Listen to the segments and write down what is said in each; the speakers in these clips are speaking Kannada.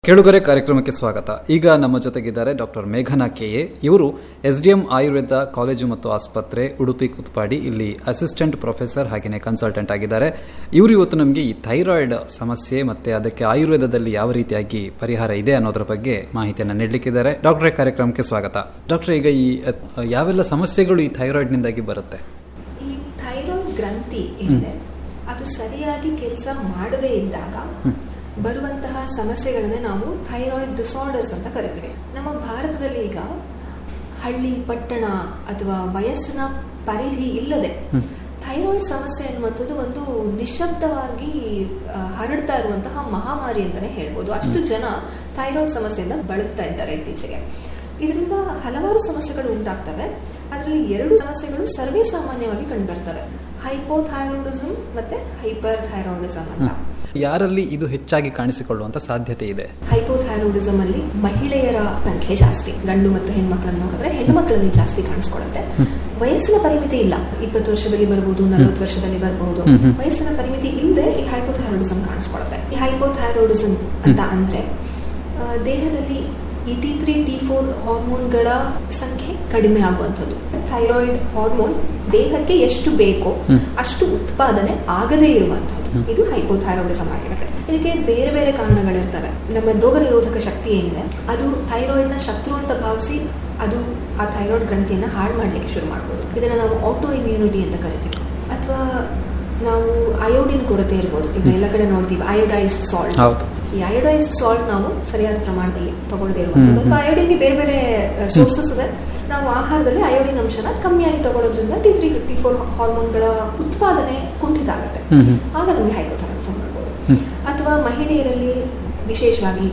ಕೇಳುಗರೆ ಕಾರ್ಯಕ್ರಮಕ್ಕೆ ಸ್ವಾಗತ. ಈಗ ನಮ್ಮ ಜೊತೆಗಿದ್ದಾರೆ ಡಾಕ್ಟರ್ ಮೇಘನಾ ಕೆಎ. ಇವರು ಎಸ್ಡಿಎಂ ಆಯುರ್ವೇದ ಕಾಲೇಜು ಮತ್ತು ಆಸ್ಪತ್ರೆ, ಉಡುಪಿ ಕುತ್ಪಾಡಿ, ಇಲ್ಲಿ ಅಸಿಸ್ಟೆಂಟ್ ಪ್ರೊಫೆಸರ್ ಹಾಗೆಯೇ ಕನ್ಸಲ್ಟೆಂಟ್ ಆಗಿದ್ದಾರೆ. ಇವರು ಇವತ್ತು ನಮಗೆ ಈ ಥೈರಾಯ್ಡ್ ಸಮಸ್ಯೆ ಮತ್ತೆ ಅದಕ್ಕೆ ಆಯುರ್ವೇದದಲ್ಲಿ ಯಾವ ರೀತಿಯಾಗಿ ಪರಿಹಾರ ಇದೆ ಅನ್ನೋದರ ಬಗ್ಗೆ ಮಾಹಿತಿಯನ್ನು ನೀಡಲಿಕ್ಕಿದ್ದಾರೆ. ಡಾಕ್ಟರೇ, ಕಾರ್ಯಕ್ರಮಕ್ಕೆ ಸ್ವಾಗತ. ಡಾಕ್ಟರ್, ಈಗ ಈ ಯಾವೆಲ್ಲ ಸಮಸ್ಯೆಗಳು ಈ ಥೈರಾಯ್ಡ್ನಿಂದಾಗಿ ಬರುತ್ತೆ? ಈ ಥೈರಾಯ್ಡ್ ಗ್ರಂಥಿ ಏನಿದೆ ಅದು ಸರಿಯಾಗಿ ಕೆಲಸ ಮಾಡದೇ ಇದ್ದಾಗ ಬರುವಂತಹ ಸಮಸ್ಯೆಗಳನ್ನೇ ನಾವು ಥೈರಾಯ್ಡ್ ಡಿಸಾರ್ಡರ್ಸ್ ಅಂತ ಕರಿತೀವಿ. ನಮ್ಮ ಭಾರತದಲ್ಲಿ ಈಗ ಹಳ್ಳಿ, ಪಟ್ಟಣ ಅಥವಾ ವಯಸ್ಸಿನ ಪರಿಧಿ ಇಲ್ಲದೆ ಥೈರಾಯ್ಡ್ ಸಮಸ್ಯೆ ಅನ್ನುವಂಥದ್ದು ಒಂದು ನಿಶಬ್ದವಾಗಿ ಹರಡ್ತಾ ಇರುವಂತಹ ಮಹಾಮಾರಿ ಅಂತಾನೆ ಹೇಳ್ಬೋದು. ಅಷ್ಟು ಜನ ಥೈರಾಯ್ಡ್ ಸಮಸ್ಯೆಯಿಂದ ಬಳಲ್ತಾ ಇದ್ದಾರೆ ಇತ್ತೀಚೆಗೆ. ಇದರಿಂದ ಹಲವಾರು ಸಮಸ್ಯೆಗಳು ಉಂಟಾಗ್ತವೆ. ಅದರಲ್ಲಿ 2 ಸಮಸ್ಯೆಗಳು ಸರ್ವೇ ಸಾಮಾನ್ಯವಾಗಿ ಕಂಡುಬರ್ತವೆ: ಹೈಪೋಥೈರಾಯ್ಡಿಸಮ್ ಮತ್ತೆ ಹೈಪರ್ ಥೈರಾಯ್ಡಿಸಮ್ ಅಂತ. ಯಾರಲ್ಲಿ ಇದು ಹೆಚ್ಚಾಗಿ ಕಾಣಿಸಿಕೊಳ್ಳುವಂತ ಸಾಧ್ಯತೆ ಇದೆ? ಹೈಪೋಥೈರಾಯ್ಡಿಸಮ್ ಅಲ್ಲಿ ಮಹಿಳೆಯರ ಸಂಖ್ಯೆ ಜಾಸ್ತಿ. ಗಂಡು ಮತ್ತು ಹೆಣ್ಮಕ್ಳನ್ನು ನೋಡಿದ್ರೆ ಹೆಣ್ಮಕ್ಳಲ್ಲಿ ಜಾಸ್ತಿ ಕಾಣಿಸ್ಕೊಳ್ಳುತ್ತೆ. ವಯಸ್ಸಿನ ಪರಿಮಿತಿ ಇಲ್ಲ, 20 ವರ್ಷದಲ್ಲಿ ಬರಬಹುದು, 40 ವರ್ಷದಲ್ಲಿ ಬರಬಹುದು. ವಯಸ್ಸಿನ ಪರಿಮಿತಿ ಇಲ್ಲದೆ ಈ ಹೈಪೋಥೈರಾಯ್ಡಿಸಮ್ ಕಾಣಿಸ್ಕೊಳ್ಳುತ್ತೆ. ಈ ಹೈಪೋಥೈರಾಯ್ಡಿಸಮ್ ಅಂತ ಅಂದ್ರೆ ದೇಹದಲ್ಲಿ ಈ T3, T4 ಹಾರ್ಮೋನ್ಗಳ ಸಂಖ್ಯೆ ಕಡಿಮೆ ಆಗುವಂಥದ್ದು. ಥೈರಾಯ್ಡ್ ಹಾರ್ಮೋನ್ ದೇಹಕ್ಕೆ ಎಷ್ಟು ಬೇಕೋ ಅಷ್ಟು ಉತ್ಪಾದನೆ ಆಗದೇ ಇರುವಂಥದ್ದು ಇದು ಹೈಪೋಥೈರಾಯ್ಡಿಸಮ್ ಆಗಿರುತ್ತೆ. ಇದಕ್ಕೆ ಬೇರೆ ಬೇರೆ ಕಾರಣಗಳಿರ್ತವೆ. ನಮ್ಮ ರೋಗ ನಿರೋಧಕ ಶಕ್ತಿ ಏನಿದೆ ಅದು ಥೈರಾಯ್ಡ್ ನ ಶತ್ರು ಅಂತ ಭಾವಿಸಿ ಅದು ಆ ಥೈರಾಯ್ಡ್ ಗ್ರಂಥಿಯನ್ನ ಹಾಳು ಮಾಡ್ಲಿಕ್ಕೆ ಶುರು ಮಾಡಬಹುದು. ಇದನ್ನ ನಾವು ಆಟೋ ಇಮ್ಯುನಿಟಿ ಅಂತ ಕರಿತೀವಿ. ಅಥವಾ ನಾವು ಅಯೋಡಿನ್ ಕೊರತೆ ಇರ್ಬೋದು. ಈಗ ಎಲ್ಲ ಕಡೆ ನೋಡ್ತೀವಿ ಅಯೋಡೈಸ್ಡ್ ಸಾಲ್ಟ್. ಈ ಅಯೋಡೈಸ್ಡ್ ಸಾಲ್ಟ್ ನಾವು ಸರಿಯಾದ ಪ್ರಮಾಣದಲ್ಲಿ ತಗೊಳ್ಳದೇ ಇರುವಂಥದ್ದು. ಅಥವಾ ಅಯೋಡಿನ್ಗೆ ಬೇರೆ ಬೇರೆ ಸೋರ್ಸಸ್ ಇದೆ. ನಾವು ಆಹಾರದಲ್ಲಿ ಅಯೋಡಿನ್ ಅಂಶನ ಕಮ್ಮಿಯಾಗಿ ತಗೊಳ್ಳೋದ್ರಿಂದ T3, T4 ಹಾರ್ಮೋನ್ಗಳ ಉತ್ಪಾದನೆ ಕುಂಠಿತ ಆಗುತ್ತೆ. ಆಗ ನಮಗೆ ಹೈಪೋಥೈರಾಯ್ಡಿಸಮ್ ಬರ್ಬೋದು. ಅಥವಾ ಮಹಿಳೆಯರಲ್ಲಿ ವಿಶೇಷವಾಗಿ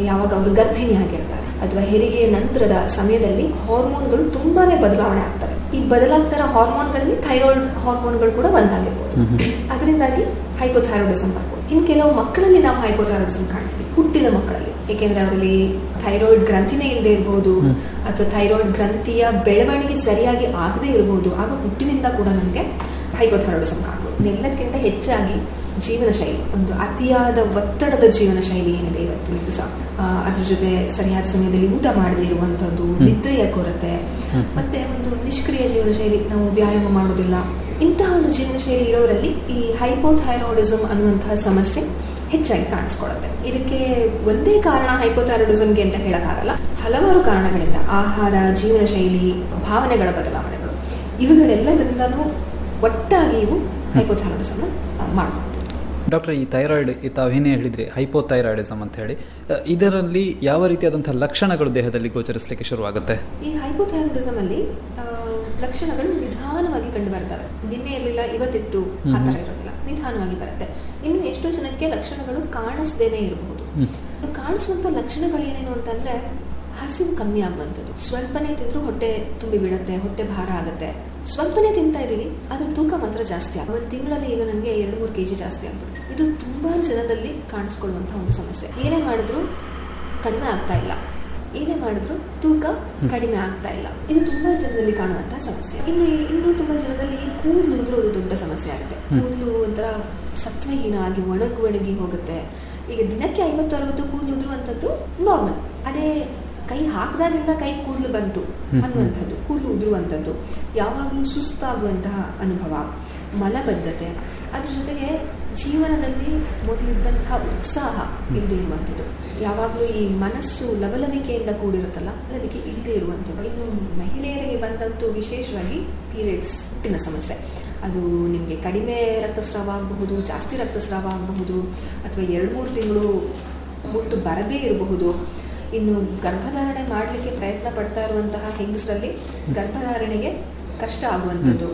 ಯಾವಾಗ ಅವರು ಗರ್ಭಿಣಿ ಆಗಿರ್ತಾರೆ ಅಥವಾ ಹೆರಿಗೆಯ ನಂತರದ ಸಮಯದಲ್ಲಿ ಹಾರ್ಮೋನ್ಗಳು ತುಂಬಾನೇ ಬದಲಾವಣೆ ಆಗ್ತವೆ. ಈ ಬದಲಾಗ್ತಾರ ಹಾರ್ಮೋನ್ಗಳಲ್ಲಿ ಥೈರಾಯ್ಡ್ ಹಾರ್ಮೋನ್ಗಳು ಕೂಡ ಒಂದಾಗಿರ್ಬೋದು. ಅದರಿಂದಾಗಿ ಹೈಪೋಥೈರಾಯ್ಡಿಸಮ್ ಬರ್ಬೋದು. ಇನ್ನು ಕೆಲವು ಮಕ್ಕಳಲ್ಲಿ ನಾವು ಹೈಪೋಥೈರಾಯ್ಡಿಸಮ್ ಕಾಣ್ತೀವಿ, ಹುಟ್ಟಿದ ಮಕ್ಕಳಲ್ಲಿ. ಏಕೆಂದ್ರೆ ಅವರಲ್ಲಿ ಥೈರಾಯ್ಡ್ ಗ್ರಂಥಿನೇ ಇಲ್ಲದೆ ಇರಬಹುದು ಅಥವಾ ಥೈರಾಯ್ಡ್ ಗ್ರಂಥಿಯ ಬೆಳವಣಿಗೆ ಸರಿಯಾಗಿ ಆಗದೆ ಇರಬಹುದು. ಆಗ ಹುಟ್ಟಿನಿಂದ ಕೂಡ ನಮಗೆ ಹೈಪೋಥೈರಾಯ್ಡಿಸಮ್ ಕಾಣ್ಬೋದು. ಎಲ್ಲದಕ್ಕಿಂತ ಹೆಚ್ಚಾಗಿ ಜೀವನ ಶೈಲಿ, ಒಂದು ಅತಿಯಾದ ಒತ್ತಡದ ಜೀವನ ಶೈಲಿ ಏನಿದೆ ಇವತ್ತಿನ ದಿವಸ, ಅದ್ರ ಜೊತೆ ಸರಿಯಾದ ಸಮಯದಲ್ಲಿ ಊಟ ಮಾಡದೇ ಇರುವಂತದ್ದು, ನಿದ್ರೆಯ ಕೊರತೆ, ಮತ್ತೆ ಒಂದು ನಿಷ್ಕ್ರಿಯ ಜೀವನ ಶೈಲಿ, ನಾವು ವ್ಯಾಯಾಮ ಮಾಡೋದಿಲ್ಲ, ಇಂತಹ ಒಂದು ಜೀವನ ಶೈಲಿ ಇರೋರಲ್ಲಿ ಈ ಹೈಪೋಥೈರಾಯ್ಡಿಸಮ್ ಅನ್ನುವಂತಹ ಸಮಸ್ಯೆ ಹೆಚ್ಚಾಗಿ ಕಾಣಿಸ್ಕೊಳ್ಳುತ್ತೆ. ಇದಕ್ಕೆ ಒಂದೇ ಕಾರಣ ಹೈಪೋಥೈರಾಯ್ಡಿಸಮ್ಗೆ ಅಂತ ಹೇಳಕ್ಕಾಗಲ್ಲ. ಹಲವಾರು ಕಾರಣಗಳಿಂದ, ಆಹಾರ, ಜೀವನ ಶೈಲಿ, ಭಾವನೆಗಳ ಬದಲಾವಣೆಗಳು, ಇವುಗಳೆಲ್ಲದರಿಂದನೂ ಒಟ್ಟಾಗಿ ಇವು ಹೈಪೋಥೈರಾಯ್ಡಿಸಮ್ ಮಾಡಬಹುದು. ಡಾಕ್ಟರ್, ಈ ಥೈರಾಯ್ಡ್ ತಾವೇನೇ ಹೇಳಿದ್ರಿ ಹೈಪೋಥೈರಾಯ್ಡಿಸಮ್ ಅಂತ ಹೇಳಿ, ಇದರಲ್ಲಿ ಯಾವ ರೀತಿಯಾದಂತಹ ಲಕ್ಷಣಗಳು ದೇಹದಲ್ಲಿ ಗೋಚರಿಸಲಿಕ್ಕೆ ಶುರುವಾಗುತ್ತೆ? ಈ ಹೈಪೋಥೈರಾಯ್ಡಿಸಮ್ ಅಲ್ಲಿ ಲಕ್ಷಣಗಳು ನಿಧಾನವಾಗಿ ಕಂಡು ಬರ್ತವೆ. ನಿನ್ನೆ ಇರಲಿಲ್ಲ, ಇವತ್ತಿತ್ತು, ಆ ತರ ಇರೋದಿಲ್ಲ, ನಿಧಾನವಾಗಿ ಬರುತ್ತೆ. ಇನ್ನು ಎಷ್ಟೋ ಜನಕ್ಕೆ ಲಕ್ಷಣಗಳು ಕಾಣಿಸದೇನೆ ಇರಬಹುದು. ಕಾಣಿಸುವಂತ ಲಕ್ಷಣಗಳು ಏನೇನು ಅಂತಂದ್ರೆ, ಹಸಿವು ಕಮ್ಮಿ ಆಗುವಂಥದ್ದು, ಸ್ವಲ್ಪನೇ ತಿಂದ್ರು ಹೊಟ್ಟೆ ತುಂಬಿ ಬಿಡುತ್ತೆ, ಹೊಟ್ಟೆ ಭಾರ ಆಗುತ್ತೆ. ಸ್ವಲ್ಪನೇ ತಿಂತಾ ಇದೀವಿ, ಅದ್ರ ತೂಕ ಮಾತ್ರ ಜಾಸ್ತಿ ಆಗ. 1 ತಿಂಗಳಲ್ಲಿ ಈಗ ನನಗೆ 2-3 kg ಜಾಸ್ತಿ ಆಗ್ಬಿಡುತ್ತೆ. ಇದು ತುಂಬಾ ಜನದಲ್ಲಿ ಕಾಣಿಸ್ಕೊಳ್ಳುವಂತ ಒಂದು ಸಮಸ್ಯೆ. ಏನೇ ಮಾಡಿದ್ರು ಕಡಿಮೆ ಆಗ್ತಾ ಇಲ್ಲ, ಏನೇ ಮಾಡಿದ್ರು ತೂಕ ಕಡಿಮೆ ಆಗ್ತಾ ಇಲ್ಲ. ಇದು ತುಂಬಾ ಜನದಲ್ಲಿ ಕಾಣುವಂತಹ ಸಮಸ್ಯೆ. ಇನ್ನು ತುಂಬಾ ಜನದಲ್ಲಿ ಕೂದಲು ಉದುರೋದು ದೊಡ್ಡ ಸಮಸ್ಯೆ ಆಗುತ್ತೆ. ಕೂದಲು ಒಂಥರ ಸತ್ವಹೀನ ಆಗಿ ಒಣಗಿ ಹೋಗುತ್ತೆ. ಈಗ ದಿನಕ್ಕೆ 50-60 ಕೂದಲು ಉದುರುವಂಥದ್ದು ನಾರ್ಮಲ್. ಅದೇ ಕೈ ಹಾಕಿದಾಗಿಂದ ಕೈ ಕೂದಲು ಬಂತು ಅನ್ನುವಂಥದ್ದು, ಕೂದಲು ಉದುರುವಂಥದ್ದು, ಯಾವಾಗಲೂ ಸುಸ್ತಾಗುವಂತಹ ಅನುಭವ, ಮಲಬದ್ಧತೆ, ಅದ್ರ ಜೊತೆಗೆ ಜೀವನದಲ್ಲಿ ಮೊದಲಿದ್ದಂತಹ ಉತ್ಸಾಹ ಇಲ್ಲದೆ ಇರುವಂಥದ್ದು, ಯಾವಾಗಲೂ ಈ ಮನಸ್ಸು ಲವಲವಿಕೆಯಿಂದ ಕೂಡಿರುತ್ತಲ್ಲ, ಲವಿಕೆ ಇಲ್ಲದೆ ಇರುವಂಥದ್ದು. ಇನ್ನು ಮಹಿಳೆಯರಿಗೆ ಬಂದಂತೂ ವಿಶೇಷವಾಗಿ ಪೀರಿಯಡ್ಸ್, ಹುಟ್ಟಿನ ಸಮಸ್ಯೆ. ಅದು ನಿಮಗೆ ಕಡಿಮೆ ರಕ್ತಸ್ರಾವ ಆಗಬಹುದು, ಜಾಸ್ತಿ ರಕ್ತಸ್ರಾವ ಆಗಬಹುದು, ಅಥವಾ 2-3 ತಿಂಗಳು ಮುಟ್ಟು ಬರದೇ ಇರಬಹುದು. ಇನ್ನು ಗರ್ಭಧಾರಣೆ ಮಾಡಲಿಕ್ಕೆ ಪ್ರಯತ್ನ ಪಡ್ತಾ ಇರುವಂತಹ ಹೆಂಗಸರಲ್ಲಿ ಗರ್ಭಧಾರಣೆಗೆ ಕಷ್ಟ ಆಗುವಂಥದ್ದು,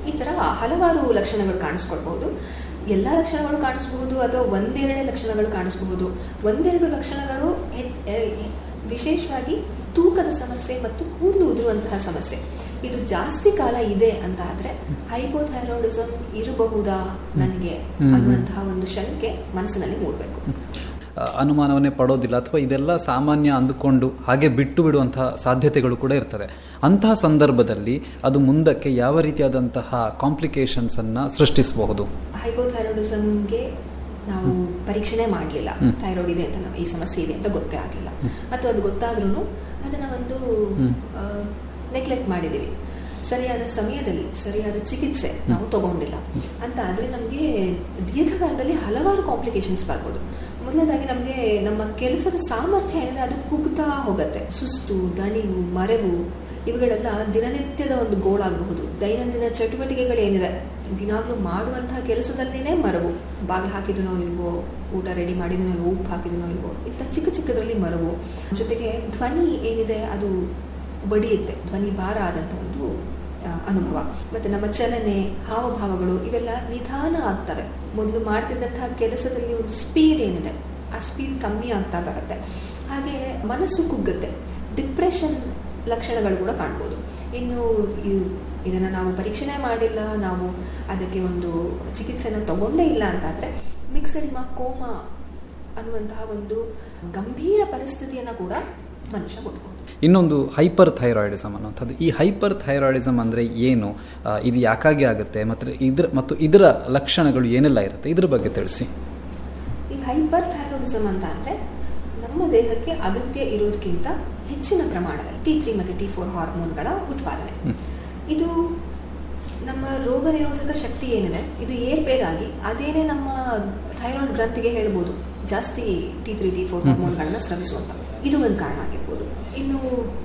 ಈ ತರ ಹಲವಾರು ಲಕ್ಷಣಗಳು ಕಾಣಿಸ್ಕೊಳ್ಬಹುದು. ಎಲ್ಲ ಲಕ್ಷಣಗಳು ಕಾಣಿಸಬಹುದು ಅಥವಾ 1-2 ಲಕ್ಷಣಗಳು ಕಾಣಿಸಬಹುದು. 1-2 ಲಕ್ಷಣಗಳು ವಿಶೇಷವಾಗಿ ತೂಕದ ಸಮಸ್ಯೆ ಮತ್ತು ಕೂದಲು ಉದುರುವಂತಹ ಸಮಸ್ಯೆ, ಇದು ಜಾಸ್ತಿ ಕಾಲ ಇದೆ ಅಂತ ಆದ್ರೆ ಹೈಪೋಥೈರಾಯ್ಡಿಸಮ್ ಇರಬಹುದಾ ನನಗೆ ಅನ್ನುವಂತಹ ಒಂದು ಶಂಕೆ ಮನಸ್ಸಿನಲ್ಲಿ ಮೂಡಬೇಕು. ಅನುಮಾನವನ್ನೇ ಪಡೋದಿಲ್ಲ ಅಥವಾ ಇದೆಲ್ಲ ಸಾಮಾನ್ಯ ಅಂದುಕೊಂಡು ಹಾಗೆ ಬಿಟ್ಟು ಬಿಡುವಂತಹ ಸಾಧ್ಯತೆಗಳು ಕೂಡ ಇರ್ತದೆ. ಅಂತಹ ಸಂದರ್ಭದಲ್ಲಿ ಅದು ಮುಂದಕ್ಕೆ ಯಾವ ರೀತಿಯಾದಂತಹ ಕಾಂಪ್ಲಿಕೇಶನ್ಸ್ ಅನ್ನ ಸೃಷ್ಟಿಸಬಹುದು? ಹೈಪೋಥೈರಾಯ್ಡಿಸಮ್ಗೆ ನಾವು ಪರೀಕ್ಷೆನೇ ಮಾಡಲಿಲ್ಲ, ಥೈರಾಯ್ಡ್ ಇದೆ ಅಂತ, ಈ ಸಮಸ್ಯೆ ಇದೆ ಅಂತ ಗೊತ್ತೇ ಆಗಲಿಲ್ಲ, ಅಥವಾ ಅದು ಗೊತ್ತಾದ್ರೂ ಅದನ್ನು ಒಂದು ನೆಗ್ಲೆಕ್ಟ್ ಮಾಡಿದ್ದೀವಿ, ಸರಿಯಾದ ಸಮಯದಲ್ಲಿ ಸರಿಯಾದ ಚಿಕಿತ್ಸೆ ನಾವು ತಗೊಂಡಿಲ್ಲ ಅಂತ ಆದರೆ ನಮಗೆ ದೀರ್ಘಕಾಲದಲ್ಲಿ ಹಲವಾರು ಕಾಂಪ್ಲಿಕೇಶನ್ಸ್ ಬರ್ಬೋದು. ಮೊದಲನೇದಾಗಿ ನಮಗೆ ನಮ್ಮ ಕೆಲಸದ ಸಾಮರ್ಥ್ಯ ಏನಿದೆ ಅದು ಕುಗ್ತಾ ಹೋಗುತ್ತೆ. ಸುಸ್ತು, ದಣಿವು, ಮರೆವು ಇವುಗಳೆಲ್ಲ ದಿನನಿತ್ಯದ ಒಂದು ಗೋಳಾಗಬಹುದು. ದೈನಂದಿನ ಚಟುವಟಿಕೆಗಳೇನಿದೆ, ದಿನಾಗ್ಲೂ ಮಾಡುವಂತಹ ಕೆಲಸದಲ್ಲೇನೆ ಮರವು, ಬಾಗಿಲು ಹಾಕಿದನೋ ಇಲ್ವೋ, ಊಟ ರೆಡಿ ಮಾಡಿದನೋ ಇಲ್ವೋ, ಉಪ್ಪು ಹಾಕಿದನೋ ಇಲ್ವೋ, ಇಂಥ ಚಿಕ್ಕ ಚಿಕ್ಕದರಲ್ಲಿ ಮರವು. ಜೊತೆಗೆ ಧ್ವನಿ ಏನಿದೆ ಅದು ಒಡೆಯುತ್ತೆ, ಧ್ವನಿ ಭಾರ ಆದಂಥ ಒಂದು ಅನುಭವ. ಮತ್ತು ನಮ್ಮ ಚಲನೆ, ಹಾವಭಾವಗಳು ಇವೆಲ್ಲ ನಿಧಾನ ಆಗ್ತವೆ. ಮೊದಲು ಮಾಡ್ತಿದ್ದಂತಹ ಕೆಲಸದಲ್ಲಿ ಒಂದು ಸ್ಪೀಡ್ ಏನಿದೆ ಆ ಸ್ಪೀಡ್ ಕಮ್ಮಿ ಆಗ್ತಾ ಬರುತ್ತೆ. ಹಾಗೆ ಮನಸ್ಸು ಕುಗ್ಗುತ್ತೆ, ಡಿಪ್ರೆಷನ್ ಲಕ್ಷಣಗಳು ಕೂಡ ಕಾಣ್ಬೋದು. ಇನ್ನು ಇದನ್ನು ನಾವು ಪರೀಕ್ಷೆನೇ ಮಾಡಿಲ್ಲ, ನಾವು ಅದಕ್ಕೆ ಒಂದು ಚಿಕಿತ್ಸೆನ ತಗೊಂಡೇ ಇಲ್ಲ ಅಂತಾದರೆ ಮಿಕ್ಸೆಡಿಮಾ, ಕೋಮಾ ಅನ್ನುವಂತಹ ಒಂದು ಗಂಭೀರ ಪರಿಸ್ಥಿತಿಯನ್ನು ಕೂಡ ಮನುಷ್ಯ ಕೊಡ್ಬೋದು. ಇನ್ನೊಂದು ಹೈಪರ್ ಥೈರಾಯ್ಡಿಸಮ್ ಅನ್ನುವಂಥದ್ದು. ಈ ಹೈಪರ್ ಥೈರಾಯ್ಡಿಸಮ್ ಅಂದರೆ ಏನು, ಇದು ಯಾಕಾಗಿ ಆಗುತ್ತೆ, ಮತ್ತು ಇದರ ಲಕ್ಷಣಗಳು ಏನೆಲ್ಲ ಇರುತ್ತೆ, ಇದ್ರ ಬಗ್ಗೆ ತಿಳಿಸಿ. ಈ ಹೈಪರ್ ಥೈರಾಯ್ಡಿಸಮ್ ಅಂತ ಅಂದರೆ ನಮ್ಮ ದೇಹಕ್ಕೆ ಅಗತ್ಯ ಇರೋದಕ್ಕಿಂತ ಹೆಚ್ಚಿನ ಪ್ರಮಾಣದಲ್ಲಿ T3 ಮತ್ತು T4 ಹಾರ್ಮೋನ್ಗಳ ಉತ್ಪಾದನೆ. ಇದು ನಮ್ಮ ರೋಗ ನಿರೋಧಕ ಶಕ್ತಿ ಏನಿದೆ ಇದು ಏರ್ಪೇರಾಗಿ ಅದೇನೇ ನಮ್ಮ ಥೈರಾಯ್ಡ್ ಗ್ರಂಥಿಗೆ ಹೇಳ್ಬೋದು ಜಾಸ್ತಿ T3 T4 ಹಾರ್ಮೋನ್ಗಳನ್ನು ಸ್ರವಿಸುವಂಥ, ಇದು ಒಂದು ಕಾರಣ ಆಗಿರ್ಬೋದು. ಇನ್ನು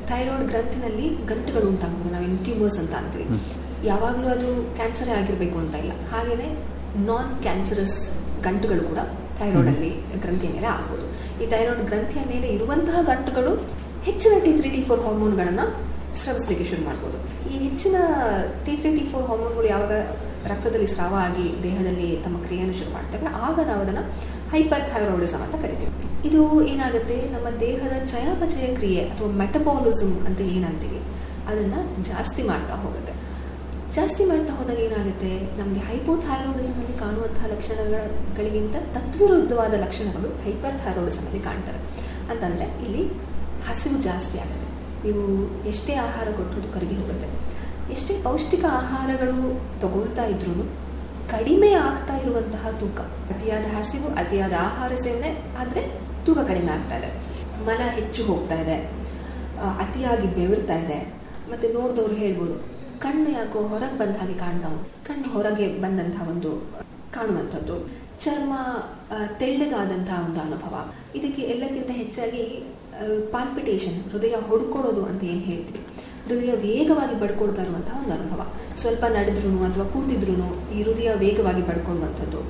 ಥೈರಾಯ್ಡ್ ಗ್ರಂಥಿನಲ್ಲಿ ಗಂಟುಗಳು ಉಂಟಾಗ್ಬೋದು, ನಾವೇನು ಟ್ಯೂಮರ್ಸ್ ಅಂತ ಅಂತೀವಿ. ಯಾವಾಗಲೂ ಅದು ಕ್ಯಾನ್ಸರೇ ಆಗಿರಬೇಕು ಅಂತ ಇಲ್ಲ, ಹಾಗೆಯೇ ನಾನ್ ಕ್ಯಾನ್ಸರಸ್ ಗಂಟುಗಳು ಕೂಡ ಥೈರಾಯ್ಡಲ್ಲಿ ಗ್ರಂಥಿಯ ಮೇಲೆ ಆಗ್ಬೋದು. ಈ ಥೈರಾಯ್ಡ್ ಗ್ರಂಥಿಯ ಮೇಲೆ ಇರುವಂತಹ ಗಂಟುಗಳು ಹೆಚ್ಚಿನ T3 T4 ಹಾರ್ಮೋನ್ಗಳನ್ನು ಸ್ರವಿಸಲಿಕ್ಕೆ ಶುರು ಮಾಡ್ಬೋದು. ಈ ಹೆಚ್ಚಿನ T3 T4 ಹಾರ್ಮೋನ್ಗಳು ಯಾವಾಗ ರಕ್ತದಲ್ಲಿ ಸ್ರಾವ ಆಗಿ ದೇಹದಲ್ಲಿ ತಮ್ಮ ಕ್ರಿಯೆಯನ್ನು ಶುರು ಮಾಡ್ತೇವೆ, ಆಗ ನಾವು ಅದನ್ನು ಹೈಪರ್ ಥೈರಾಯ್ಡಿಸಮ್ ಅಂತ ಕರಿತೀವಿ. ಇದು ಏನಾಗುತ್ತೆ, ನಮ್ಮ ದೇಹದ ಚಯಾಪಚಯ ಕ್ರಿಯೆ ಅಥವಾ ಮೆಟಬಾಲಿಸಮ್ ಅಂತ ಏನಂತೀವಿ ಅದನ್ನು ಜಾಸ್ತಿ ಮಾಡ್ತಾ ಹೋಗುತ್ತೆ. ಜಾಸ್ತಿ ಮಾಡ್ತಾ ಹೋದಾಗ ಏನಾಗುತ್ತೆ, ನಮಗೆ ಹೈಪೋಥೈರಾಯ್ಡಿಸಮಲ್ಲಿ ಕಾಣುವಂತಹ ಲಕ್ಷಣಗಳಿಗಿಂತ ತದ್ವಿರುದ್ಧವಾದ ಲಕ್ಷಣಗಳು ಹೈಪರ್ ಥೈರಾಯ್ಡಿಸಮಲ್ಲಿ ಕಾಣ್ತವೆ. ಅಂತಂದರೆ ಇಲ್ಲಿ ಹಸಿವು ಜಾಸ್ತಿ ಆಗುತ್ತೆ, ನೀವು ಎಷ್ಟೇ ಆಹಾರ ಕೊಟ್ಟರು ಕರಗಿ ಹೋಗುತ್ತೆ. ಎಷ್ಟೇ ಪೌಷ್ಟಿಕ ಆಹಾರಗಳು ತಗೊಳ್ತಾ ಇದ್ರೂ ಕಡಿಮೆ ಆಗ್ತಾ ಇರುವಂತಹ ತೂಕ. ಅತಿಯಾದ ಹಸಿವು, ಅತಿಯಾದ ಆಹಾರ ಸೇವನೆ ಆದರೆ ತೂಕ ಕಡಿಮೆ ಆಗ್ತಾ ಇದೆ. ಮಲ ಹೆಚ್ಚು ಹೋಗ್ತಾ ಇದೆ, ಅತಿಯಾಗಿ ಬೆವರ್ತಾ ಇದೆ. ಮತ್ತು ನೋಡಿದವರು ಹೇಳ್ಬೋದು, ಕಣ್ಣು ಯಾಕೋ ಹೊರಗೆ ಬಂದ ಹಾಗೆ ಕಾಣ್ತಾವು, ಕಣ್ಣು ಹೊರಗೆ ಬಂದಂತಹ ಒಂದು ಕಾಣುವಂಥದ್ದು, ಚರ್ಮ ತೆಳ್ಳಗಾದಂತಹ ಒಂದು ಅನುಭವ. ಇದಕ್ಕೆ ಎಲ್ಲಕ್ಕಿಂತ ಹೆಚ್ಚಾಗಿ ಪಾಲ್ಪಿಟೇಷನ್, ಹೃದಯ ಹೊಡ್ಕೊಳ್ಳೋದು ಅಂತ ಏನು ಹೇಳ್ತೀವಿ, ಹೃದಯ ವೇಗವಾಗಿ ಬಡ್ಕೊಳ್ತಾ ಇರುವಂತಹ ಒಂದು ಅನುಭವ. ಸ್ವಲ್ಪ ನಡೆದ್ರೂ ಅಥವಾ ಕೂತಿದ್ರೂ ಈ ಹೃದಯ ವೇಗವಾಗಿ ಬಡ್ಕೊಳ್ಳುವಂಥದ್ದು,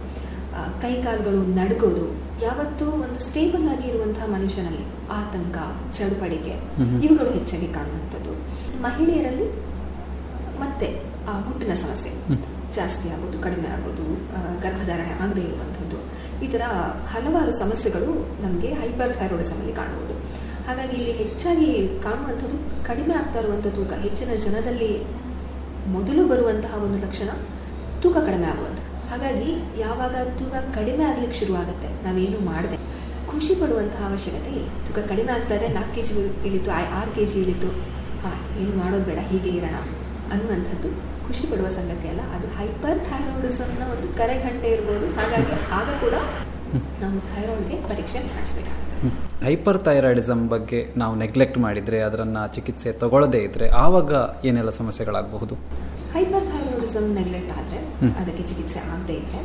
ಕೈಕಾಲುಗಳು ನಡುಗೋದು. ಯಾವತ್ತೂ ಒಂದು ಸ್ಟೇಬಲ್ ಆಗಿ ಇರುವಂತಹ ಮನುಷ್ಯನಲ್ಲಿ ಆತಂಕ, ಚಡುಪಡಿಕೆ ಇವುಗಳು ಹೆಚ್ಚಾಗಿ ಕಾಣುವಂಥದ್ದು. ಮಹಿಳೆಯರಲ್ಲಿ ಮತ್ತೆ ಆ ಮುಟ್ಟಿನ ಸಮಸ್ಯೆ ಜಾಸ್ತಿ ಆಗೋದು, ಕಡಿಮೆ ಆಗೋದು, ಗರ್ಭಧಾರಣೆ ಆಗದೇ ಇರುವಂಥದ್ದು, ಈ ಥರ ಹಲವಾರು ಸಮಸ್ಯೆಗಳು ನಮಗೆ ಹೈಪರ್ ಥೈರಾಯ್ಡಿಸಮಲ್ಲಿ ಕಾಣ್ಬೋದು. ಹಾಗಾಗಿ ಇಲ್ಲಿ ಹೆಚ್ಚಾಗಿ ಕಾಣುವಂಥದ್ದು ಕಡಿಮೆ ಆಗ್ತಾ ಇರುವಂಥ ತೂಕ. ಹೆಚ್ಚಿನ ಜನದಲ್ಲಿ ಮೊದಲು ಬರುವಂತಹ ಒಂದು ಲಕ್ಷಣ ತೂಕ ಕಡಿಮೆ ಆಗುವಂಥ. ಹಾಗಾಗಿ ಯಾವಾಗ ತೂಕ ಕಡಿಮೆ ಆಗ್ಲಿಕ್ಕೆ ಶುರು ಆಗುತ್ತೆ, ನಾವೇನು ಮಾಡದೆ ಖುಷಿ ಪಡುವಂತಹ ಅವಶ್ಯಕತೆ ಇಲ್ಲ. ತೂಕ ಕಡಿಮೆ ಆಗ್ತಾ ಇದೆ, 4 kg ಇಳಿತು, 6 kg ಇಳಿತು, ಏನು ಮಾಡೋದು ಬೇಡ, ಹೀಗೆ ಇರೋಣ ಅನ್ನುವಂಥದ್ದು ಖುಷಿ ಪಡುವ ಸಂಗತಿ ಅಲ್ಲ. ಅದು ಹೈಪರ್ ಥೈರಾಯ್ಡಿಸಮ್ನ ಒಂದು ಕರೆಗಂಟೆ ಇರ್ಬೋದು. ಹಾಗಾಗಿ ಆಗ ಕೂಡ ನಾವು ಥೈರಾಯ್ಡ್ಗೆ ಪರೀಕ್ಷೆ ಮಾಡಿಸ್ಬೇಕಾಗುತ್ತೆ. ಹೈಪರ್ ಥೈರಾಯ್ಡಿಸಮ್ ಬಗ್ಗೆ ನಾವು ನೆಗ್ಲೆಕ್ಟ್ ಮಾಡಿದರೆ, ಅದರನ್ನು ಚಿಕಿತ್ಸೆ ತಗೊಳ್ಳದೇ ಇದ್ರೆ ಆವಾಗ ಏನೆಲ್ಲ ಸಮಸ್ಯೆಗಳಾಗಬಹುದು? ಹೈಪರ್ ಥೈರಾಯ್ಡಿಸಮ್ ನೆಗ್ಲೆಕ್ಟ್ ಆದರೆ, ಅದಕ್ಕೆ ಚಿಕಿತ್ಸೆ ಆಗದೇ ಇದ್ರೆ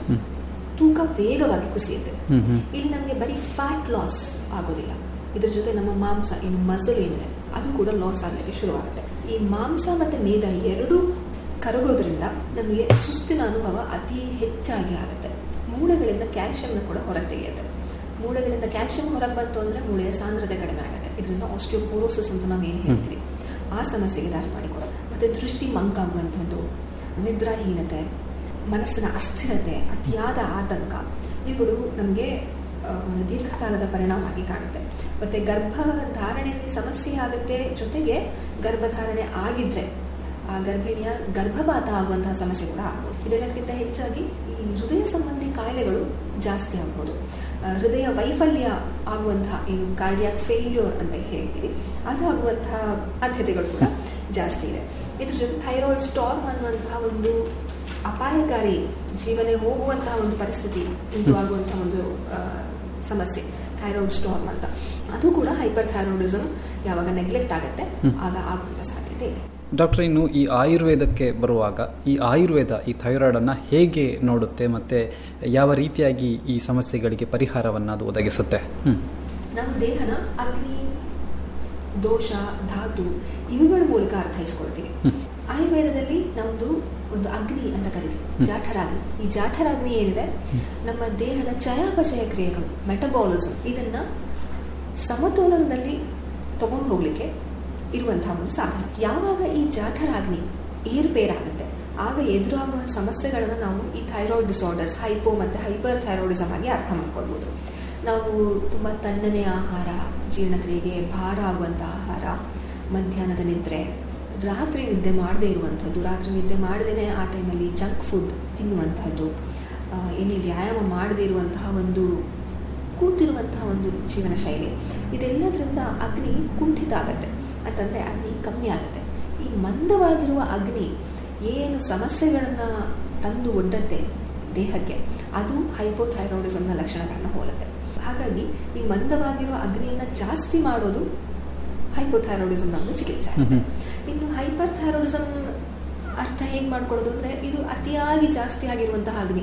ತೂಕ ವೇಗವಾಗಿ ಕುಸಿಯುತ್ತೆ. ಇಲ್ಲಿ ನಮಗೆ ಬರೀ ಫ್ಯಾಟ್ ಲಾಸ್ ಆಗೋದಿಲ್ಲ, ಇದ್ರ ಜೊತೆ ನಮ್ಮ ಮಾಂಸ ಏನು ಮಸಲ್ ಏನಿದೆ ಅದು ಕೂಡ ಲಾಸ್ ಆಗಲಿಕ್ಕೆ ಶುರುವಾಗುತ್ತೆ. ಈ ಮಾಂಸ ಮತ್ತು ಮೇದ ಎರಡೂ ಕರಗೋದ್ರಿಂದ ನಮಗೆ ಸುಸ್ತಿನ ಅನುಭವ ಅತಿ ಹೆಚ್ಚಾಗಿ ಆಗುತ್ತೆ. ಮೂಳೆಗಳಿಂದ ಕ್ಯಾಲ್ಸಿಯಂನ ಕೂಡ ಹೊರಗೆ ತೆಗೆಯುತ್ತೆ. ಮೂಳೆಗಳಿಂದ ಕ್ಯಾಲ್ಸಿಯಂ ಹೊರಗೆ ಬಂತು ಅಂದರೆ ಮೂಳೆಯ ಸಾಂದ್ರತೆ ಕಡಿಮೆ ಆಗುತ್ತೆ. ಇದರಿಂದ ಆಸ್ಟಿಯೋಪೋರೋಸಿಸ್ ಅಂತ ನಾವು ಏನು ಹೇಳ್ತೀವಿ ಆ ಸಮಸ್ಯೆಗೆ ದಾರಿ ಮಾಡಿಕೊಡೋದು. ಮತ್ತು ದೃಷ್ಟಿ ಮಂಕಾಗುವಂಥದ್ದು, ನಿದ್ರಾಹೀನತೆ, ಮನಸ್ಸಿನ ಅಸ್ಥಿರತೆ, ಅತಿಯಾದ ಆತಂಕ ಇವುಗಳು ನಮಗೆ ಒಂದು ದೀರ್ಘಕಾಲದ ಪರಿಣಾಮ ಆಗಿ ಕಾಣುತ್ತೆ. ಮತ್ತು ಗರ್ಭಧಾರಣೆಯಲ್ಲಿ ಸಮಸ್ಯೆ ಆಗುತ್ತೆ, ಜೊತೆಗೆ ಗರ್ಭಧಾರಣೆ ಆಗಿದ್ರೆ ಆ ಗರ್ಭಿಣಿಯ ಗರ್ಭಪಾತ ಆಗುವಂತಹ ಸಮಸ್ಯೆ ಕೂಡ ಆಗ್ಬೋದು. ಇದೆಲ್ಲಕ್ಕಿಂತ ಹೆಚ್ಚಾಗಿ ಈ ಹೃದಯ ಸಂಬಂಧಿ ಕಾಯಿಲೆಗಳು ಜಾಸ್ತಿ ಆಗ್ಬೋದು. ಹೃದಯ ವೈಫಲ್ಯ ಆಗುವಂತಹ ಏನು ಕಾರ್ಡಿಯಾಕ್ ಫೇಲ್ಯೂರ್ ಅಂತ ಹೇಳ್ತೀವಿ, ಅದು ಆಗುವಂತಹ ಸಾಧ್ಯತೆಗಳು ಕೂಡ ಜಾಸ್ತಿ ಇದೆ. ಇದ್ರ ಜೊತೆ ಥೈರಾಯ್ಡ್ ಸ್ಟಾರ್ಮ್ ಅನ್ನುವಂತಹ ಒಂದು ಅಪಾಯಕಾರಿ ಜೀವನೇ ಹೋಗುವಂತಹ ಒಂದು ಪರಿಸ್ಥಿತಿ ಉಂಟು ಆಗುವಂತಹ ಒಂದು ಸಮಸ್ಯೆ ಥೈರಾಯ್ಡ್ ಸ್ಟಾರ್ಮ್ ಅಂತ. ಅದು ಕೂಡ ಹೈಪರ್ ಥೈರಾಯ್ಡಿಸಮ್ ಯಾವಾಗ ನೆಗ್ಲೆಕ್ಟ್ ಆಗುತ್ತೆ ಆಗ ಆಗುವಂಥ ಸಾಧ್ಯತೆ ಇದೆ. ಡಾಕ್ಟರ್, ಇನ್ನು ಈ ಆಯುರ್ವೇದಕ್ಕೆ ಬರುವಾಗ ಈ ಆಯುರ್ವೇದ ಈ ಥೈರಾಯ್ಡ್ ಅನ್ನ ಹೇಗೆ ನೋಡುತ್ತೆ ಮತ್ತೆ ಯಾವ ರೀತಿಯಾಗಿ ಈ ಸಮಸ್ಯೆಗಳಿಗೆ ಪರಿಹಾರವನ್ನು ಅದು ಒದಗಿಸುತ್ತೆ? ನಾವು ದೇಹನ ಅಗ್ನಿ, ದೋಷ, ಧಾತು ಇವುಗಳ ಮೂಲಕ ಅರ್ಥೈಸ್ಕೊಳ್ತೀವಿ. ಆಯುರ್ವೇದದಲ್ಲಿ ನಮ್ದು ಒಂದು ಅಗ್ನಿ ಅಂತ ಕರಿತೀವಿ, ಜಾಠರಾಗ್ನಿ. ಈ ಜಾಠರಾಗ್ನಿ ಏನಿದೆ ನಮ್ಮ ದೇಹದ ಚಯಾಪಚಯ ಕ್ರಿಯೆಗಳು, ಮೆಟಬಾಲಿಸಮ್, ಇದನ್ನ ಸಮತೋಲನದಲ್ಲಿ ತಗೊಂಡು ಹೋಗ್ಲಿಕ್ಕೆ ಇರುವಂತಹ ಒಂದು ಸಾಧನ. ಯಾವಾಗ ಈ ಜಾಠರಾಗ್ನಿ ಏರುಪೇರಾಗುತ್ತೆ ಆಗ ಎದುರಾಗುವ ಸಮಸ್ಯೆಗಳನ್ನು ನಾವು ಈ ಥೈರಾಯ್ಡ್ ಡಿಸಾರ್ಡರ್ಸ್, ಹೈಪೋ ಮತ್ತು ಹೈಪರ್ ಥೈರಾಯ್ಡಿಸಮ್ ಆಗಿ ಅರ್ಥ ಮಾಡ್ಕೊಳ್ಬೋದು. ನಾವು ತುಂಬ ತಣ್ಣನೆಯ ಆಹಾರ, ಜೀರ್ಣಕ್ರಿಯೆಗೆ ಭಾರ ಆಗುವಂಥ ಆಹಾರ, ಮಧ್ಯಾಹ್ನದ ನಿದ್ರೆ, ರಾತ್ರಿ ನಿದ್ದೆ ಮಾಡದೇ ಇರುವಂಥದ್ದು, ರಾತ್ರಿ ನಿದ್ದೆ ಮಾಡದೇ ಆ ಟೈಮಲ್ಲಿ ಜಂಕ್ ಫುಡ್ ತಿನ್ನುವಂಥದ್ದು, ಏನೇ ವ್ಯಾಯಾಮ ಮಾಡದೇ ಇರುವಂತಹ ಒಂದು ಕೂತಿರುವಂತಹ ಒಂದು ಜೀವನ ಶೈಲಿ, ಇದೆಲ್ಲದರಿಂದ ಅಗ್ನಿ ಕುಂಠಿತ ಆಗುತ್ತೆ. ಅಂತಂದರೆ ಅಗ್ನಿ ಕಮ್ಮಿ ಆಗುತ್ತೆ. ಈ ಮಂದವಾಗಿರುವ ಅಗ್ನಿ ಏನು ಸಮಸ್ಯೆಗಳನ್ನು ತಂದು ಒಡ್ಡತ್ತೆ ದೇಹಕ್ಕೆ, ಅದು ಹೈಪೋಥೈರಾಯ್ಡಿಸಮ್ನ ಲಕ್ಷಣಗಳನ್ನು ಹೋಲುತ್ತೆ. ಹಾಗಾಗಿ ಈ ಮಂದವಾಗಿರುವ ಅಗ್ನಿಯನ್ನು ಜಾಸ್ತಿ ಮಾಡೋದು ಹೈಪೋಥೈರಾಯ್ಡಿಸಮ್ನ ಒಂದು ಚಿಕಿತ್ಸೆ ಆಗುತ್ತೆ. ಇನ್ನು ಹೈಪರ್ ಥೈರಾಯ್ಡಿಸಮ್ ಅರ್ಥ ಹೇಗೆ ಮಾಡ್ಕೊಳ್ಳೋದು ಅಂದರೆ, ಇದು ಅತಿಯಾಗಿ ಜಾಸ್ತಿ ಆಗಿರುವಂತಹ ಅಗ್ನಿ,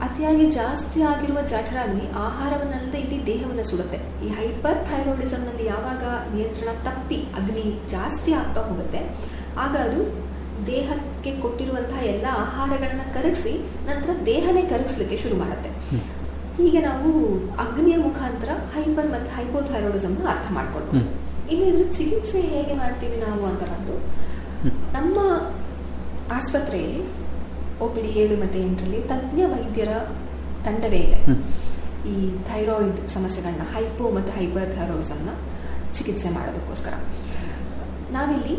ಅತಿಯಾಗಿ ಜಾಸ್ತಿ ಆಗಿರುವ ಜಾಠರಾಗ್ನಿ ಆಹಾರವನ್ನಲ್ಲದೆ ಇಡೀ ದೇಹವನ್ನು ಸುಡುತ್ತೆ. ಈ ಹೈಪರ್ ಥೈರಾಯ್ಡಿಸಮ್ನಲ್ಲಿ ಯಾವಾಗ ನಿಯಂತ್ರಣ ತಪ್ಪಿ ಅಗ್ನಿ ಜಾಸ್ತಿ ಆಗ್ತಾ ಹೋಗುತ್ತೆ ಆಗ ಅದು ದೇಹಕ್ಕೆ ಕೊಟ್ಟಿರುವಂತಹ ಎಲ್ಲ ಆಹಾರಗಳನ್ನು ಕರಗಿಸಿ ನಂತರ ದೇಹನೇ ಕರಗಿಸ್ಲಿಕ್ಕೆ ಶುರು ಮಾಡುತ್ತೆ. ಹೀಗೆ ನಾವು ಅಗ್ನಿಯ ಮುಖಾಂತರ ಹೈಪರ್ ಮತ್ತು ಹೈಪೋಥೈರಾಯ್ಡಿಸಮ್ನ ಅರ್ಥ ಮಾಡ್ಕೊಳ್ಬೋದು. ಇನ್ನು ಇದ್ರ ಚಿಕಿತ್ಸೆ ಹೇಗೆ ಮಾಡ್ತೀವಿ ನಾವು ಅಂತ ಬಂದು, ನಮ್ಮ ಆಸ್ಪತ್ರೆಯಲ್ಲಿ OPD 7 ಮತ್ತು 8ರಲ್ಲಿ ತಜ್ಞ ವೈದ್ಯರ ತಂಡವೇ ಇದೆ. ಈ ಥೈರಾಯ್ಡ್ ಸಮಸ್ಯೆಗಳನ್ನ, ಹೈಪೋ ಮತ್ತು ಹೈಪರ್ ಥೈರಾಯ್ಡಿಸಮ್ನ ಚಿಕಿತ್ಸೆ ಮಾಡೋದಕ್ಕೋಸ್ಕರ ನಾವಿಲ್ಲಿ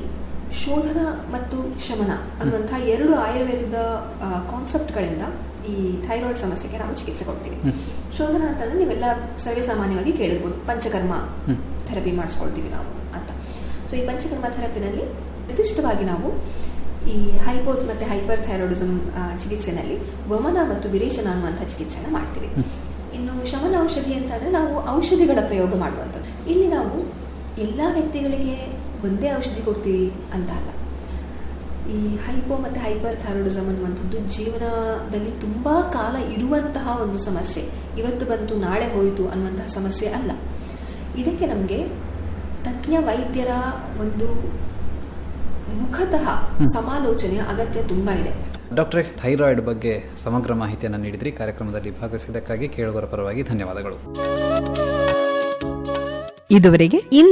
ಶೋಧನ ಮತ್ತು ಶಮನ ಅನ್ನುವಂಥ 2 ಆಯುರ್ವೇದದ ಕಾನ್ಸೆಪ್ಟ್ಗಳಿಂದ ಈ ಥೈರಾಯ್ಡ್ ಸಮಸ್ಯೆಗೆ ನಾವು ಚಿಕಿತ್ಸೆ ಕೊಡ್ತೀವಿ. ಶೋಧನ ಅಂತಂದರೆ ನೀವೆಲ್ಲ ಸರ್ವೇ ಸಾಮಾನ್ಯವಾಗಿ ಕೇಳಿರ್ಬೋದು, ಪಂಚಕರ್ಮ ಥೆರಪಿ ಮಾಡಿಸ್ಕೊಳ್ತೀವಿ ನಾವು ಅಂತ. ಸೊ ಈ ಪಂಚಕರ್ಮ ಥೆರಪಿನಲ್ಲಿ ನಿರ್ದಿಷ್ಟವಾಗಿ ನಾವು ಈ ಹೈಪೋ ಮತ್ತು ಹೈಪರ್ ಥೈರಾಯ್ಡಿಸಮ್ ಚಿಕಿತ್ಸೆನಲ್ಲಿ ವಮನ ಮತ್ತು ವಿರೇಚನ ಅನ್ನುವಂಥ ಚಿಕಿತ್ಸೆನ ಮಾಡ್ತೀವಿ. ಇನ್ನು ಶಮನ ಔಷಧಿ ಅಂತಂದರೆ ನಾವು ಔಷಧಿಗಳ ಪ್ರಯೋಗ ಮಾಡುವಂಥದ್ದು. ಇಲ್ಲಿ ನಾವು ಎಲ್ಲ ವ್ಯಕ್ತಿಗಳಿಗೆ ಒಂದೇ ಔಷಧಿ ಕೊಡ್ತೀವಿ ಅಂತ ಅಲ್ಲ. ಈ ಹೈಪೋ ಮತ್ತು ಹೈಪರ್ ಥೈರಾಯ್ಡಿಸಮ್ ಅನ್ನುವಂಥದ್ದು ಜೀವನದಲ್ಲಿ ತುಂಬ ಕಾಲ ಇರುವಂತಹ ಒಂದು ಸಮಸ್ಯೆ, ಇವತ್ತು ಬಂತು ನಾಳೆ ಹೋಯಿತು ಅನ್ನುವಂತಹ ಸಮಸ್ಯೆ ಅಲ್ಲ. ಇದಕ್ಕೆ ನಮಗೆ ತಜ್ಞ ವೈದ್ಯರ ಒಂದು ಮುಖತಃ ಸಮಾಲೋಚನೆಯ ಅಗತ್ಯ ತುಂಬ ಇದೆ. ಡಾಕ್ಟ್ರೇ, ಥೈರಾಯ್ಡ್ ಬಗ್ಗೆ ಸಮಗ್ರ ಮಾಹಿತಿಯನ್ನು ನೀಡಿದ್ರಿ. ಕಾರ್ಯಕ್ರಮದಲ್ಲಿ ಭಾಗವಹಿಸಿದ್ದಕ್ಕಾಗಿ ಕೇಳುಗರ ಪರವಾಗಿ ಧನ್ಯವಾದಗಳು. ಇದುವರೆಗೆ